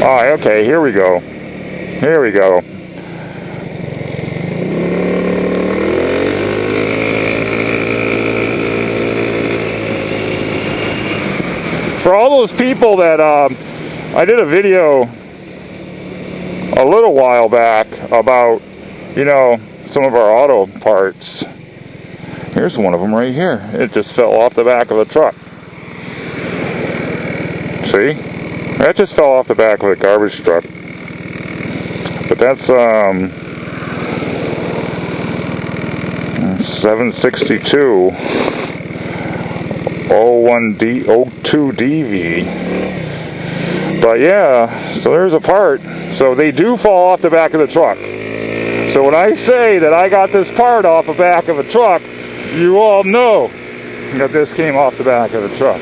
Oh, okay, here we go. Here we go. For all those people that, I did a video a little while back about, you know, some of our auto parts. Here's one of them right here. It just fell off the back of the truck. See? That just fell off the back of a garbage truck. But that's 762 02DV. But yeah, so there's a part. So they do fall off the back of the truck. So when I say that I got this part off the back of a truck, you all know that this came off the back of the truck.